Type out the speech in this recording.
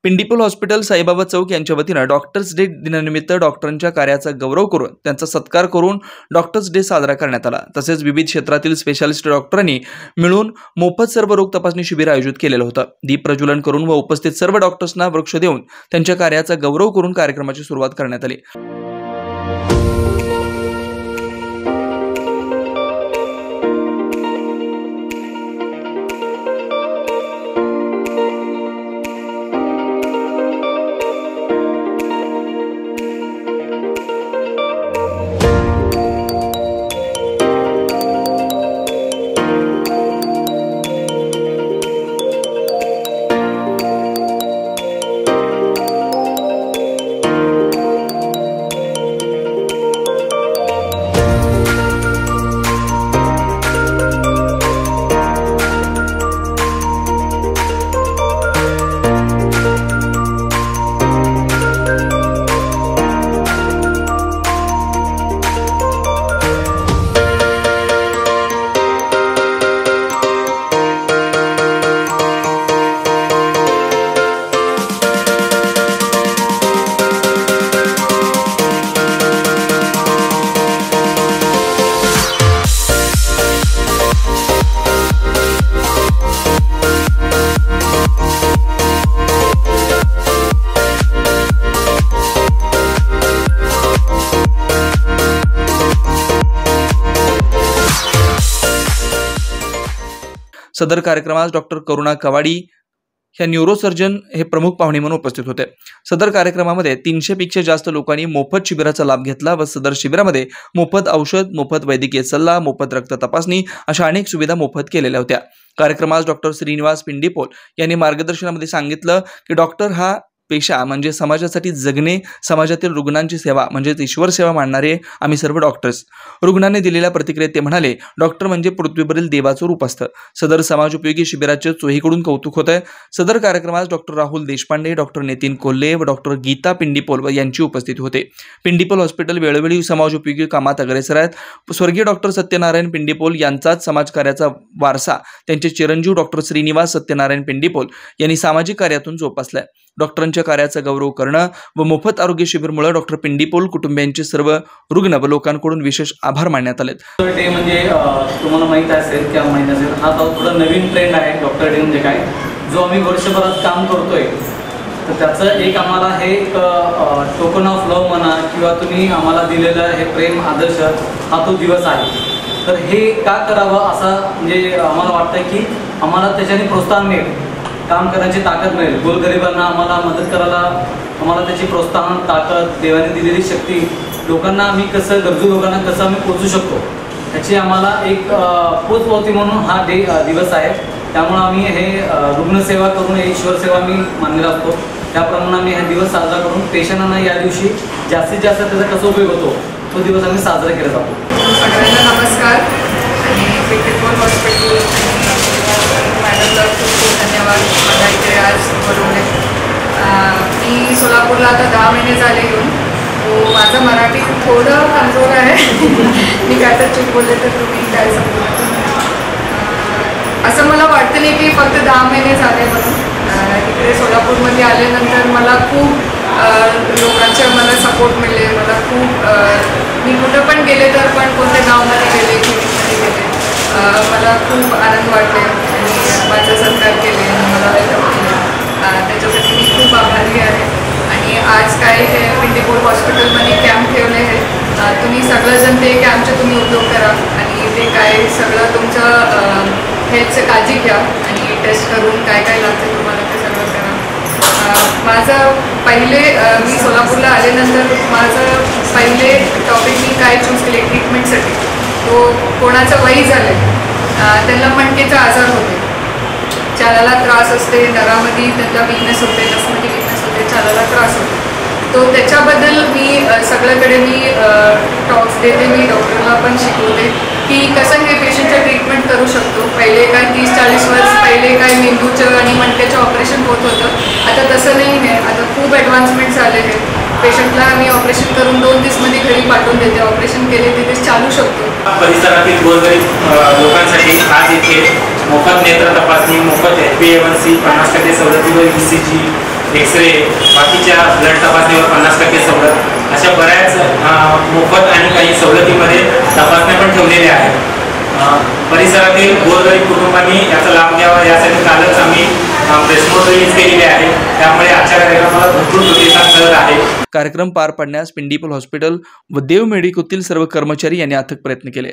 पिंडीपूल hospital Saibaba चौक यांच्या वतीनं doctors day दिनानिमित्त डॉक्टरांच्या कार्याचा गौरव करून त्यांचा सत्कार करून डॉक्टर्स डे साजरा करण्यात आला। तसेच विविध क्षेत्रातील स्पेशालिस्ट डॉक्टरांनी मिळून मोफत सर्व रोग तपासणी शिबिर आयोजित केलेलं होतं। दीप प्रज्वलन करून व उपस्थित सर्व डॉक्टर्सना वृक्ष देऊन त्यांच्या कार्याचा गौरव करून कार्यक्रमाची सुरुवात करण्यात आली। सदर कार्यक्रमास डॉक्टर करुणा कवाडी ह्या न्यूरोसर्जन हे प्रमुख पाहुणे म्हणून उपस्थित होते। सदर कार्यक्रमामध्ये 300 पेक्षा जास्त लोकांनी मोफत शिबिराचा लाभ घेतला व सदर शिबिरामध्ये मोफत औषध, मोफत वैद्यकीय सल्ला, मोफत रक्त तपासणी अशा अनेक सुविधा मोफत केलेल्या होत्या। कार्यक्रमास डॉक्टर श्रीनिवास पिंडीपोल यांनी मार्गदर्शनामध्ये सांगितलं की डॉक्टर हा पेशा म्हणजे समाजासाठी जगणे, समाजातील रुग्णांची सेवा म्हणजे ईश्वर सेवा मानणारे आम्ही सर्व डॉक्टर्स। रुग्णाने दिलेल्या प्रतिक्रियेत ते म्हणाले, डॉक्टर म्हणजे पृथ्वीवरील देवाचं रूप असतं। सदर समाजोपयोगी शिबिराचे चोहीकडून कौतुक होत आहे। सदर कार्यक्रमात डॉक्टर राहुल देशपांडे, डॉक्टर नितीन कोल्हे व डॉक्टर गीता पिंडीपोल यांची उपस्थिती होते। पिंडीपोल हॉस्पिटल वेळोवेळी समाजोपयोगी कामात अग्रेसर आहेत। स्वर्गीय डॉक्टर सत्यनारायण पिंडीपोल यांचाच समाजकार्याचा वारसा त्यांचे चिरंजीव डॉक्टर श्रीनिवास सत्यनारायण पिंडीपोल यांनी सामाजिक कार्यातून जोपासलाय। डॉक्टरांच्या कार्याचा गौरव करणं व मोफत आरोग्य शिबिरमुळे डॉक्टर पिंडीपोल कुटुंबियांचे सर्व रुग्ण व लोकांकडून विशेष आभार मानण्यात आले। डे म्हणजे तुम्हाला माहित असेल किंवा माहित असेल हा थोडा नवीन ट्रेंड आहे। डॉक्टर डे म्हणजे काय, जो आम्ही वर्षभरात काम करतोय तर त्याचं एक आम्हाला हे टोकन ऑफ लव्ह म्हणा किंवा तुम्ही आम्हाला दिलेलं हे प्रेम आदर्श हा तो दिवस आहे। तर हे का करावं असं म्हणजे आम्हाला वाटतं की आम्हाला त्याच्याने प्रोत्साहन मिळेल, काम करण्याची ताकद मिळेल, गोरगरिबांना आम्हाला मदत करायला आम्हाला त्याची प्रोत्साहन, ताकद, देवाने दिलेली शक्ती, लोकांना आम्ही कसं गरजू लोकांना कसं आम्ही पोचू शकतो याची आम्हाला एक पोचपावती म्हणून हा दिवस आहे। त्यामुळे आम्ही हे रुग्णसेवा करून ईश्वर सेवा मी मानलेला असतो। त्याप्रमाणे आम्ही हा दिवस साजरा करून पेशंटांना या दिवशी जास्तीत जास्त त्याचा कसा उपयोग होतो तो दिवस आम्ही साजरा केला जातो। सगळ्यांना नमस्कार आणि पिंडीपोल हॉस्पिटल मॅडमला खूप खूप धन्यवाद मला इथे आज बोलवले। मी सोलापूरला आता 10 महिने झाले येऊन, तो माझं मराठी थोडं कमजोर आहे मी काय तर चूक बोलले तर तुम्ही काय समजू। असं मला वाटतं नाही की फक्त 10 महिने झाले म्हणून। इकडे सोलापूरमध्ये आल्यानंतर मला खूप लोकांचे मला सपोर्ट मिळले। मला खूप मी कुठं पण गेले तर पण कोणत्या गावामध्ये गेले, क्लिनिकमध्ये गेले, मला खूप आनंद वाटले आणि माझं सत्कार केले, मला वेलकम केलं, त्याच्यासाठी मी खूप आभारी आहे। आणि आज काय हे पिंडीपोल हॉस्पिटलमध्ये कॅम्प ठेवले आहे, तुम्ही सगळंजण ते कॅम्पचे तुम्ही उपयोग करा आणि ते काय सगळं तुमचं हेल्थचं काळजी घ्या आणि टेस्ट करून काय काय लागतं तुम्हाला ते सगळं करा। माझं पहिले मी सोलापूरला आल्यानंतर माझं पहिले टॉपिक मी काय चूज केले ट्रीटमेंटसाठी, तो कोणाचं वय झालं त्यांना मणकेचा आजार होते, चालायला त्रास असते, नरामध्ये त्यांना वीकनेस होते, नसमध्ये वीकनेस होते, चालायला त्रास होते। तो त्याच्याबद्दल मी सगळ्याकडे मी टॉक्स देते, मी डॉक्टरला पण शिकवते की कसं हे पेशंटचं ट्रीटमेंट करू शकतो। पहिले काय 30-40 वर्ष पहिले काय मेंदूचं आणि मणक्याचं ऑपरेशन होत होतं, आता तसं नाही आहे, आता खूप ॲडव्हान्समेंट झाले आहे। पेशंटला आम्ही ऑपरेशन करून 2 दिवसामध्ये घरी पाठवून देते, ऑपरेशन केले तिथे चालू शकतो। परिसरातील गोरगरीब लोकांसाठी आज इथे मोफत नेत्र तपासणी, मोफत HbA1c 50% सवलती व ECG एक्सरे, बाकीच्या ब्लड तपासणीवर 50% सवलत, अशा बऱ्याच मोफत आणि काही सवलतीमध्ये तपासण्या पण ठेवलेल्या आहेत. परिसरातील गोरगरीब कुटुंबांनी याचा लाभ घ्यावा यासाठी कालच आम्ही प्रेस नोट रिलीज केलेली आहे. त्यामुळे आजच्या कार्यक्रमाला भरपूर प्रतिसाद मिळत आहे. कार्यक्रम पार पाडण्यास पिंडीपल हॉस्पिटल व देव मेडिकोतील सर्व कर्मचारी यांनी अथक प्रयत्न केले.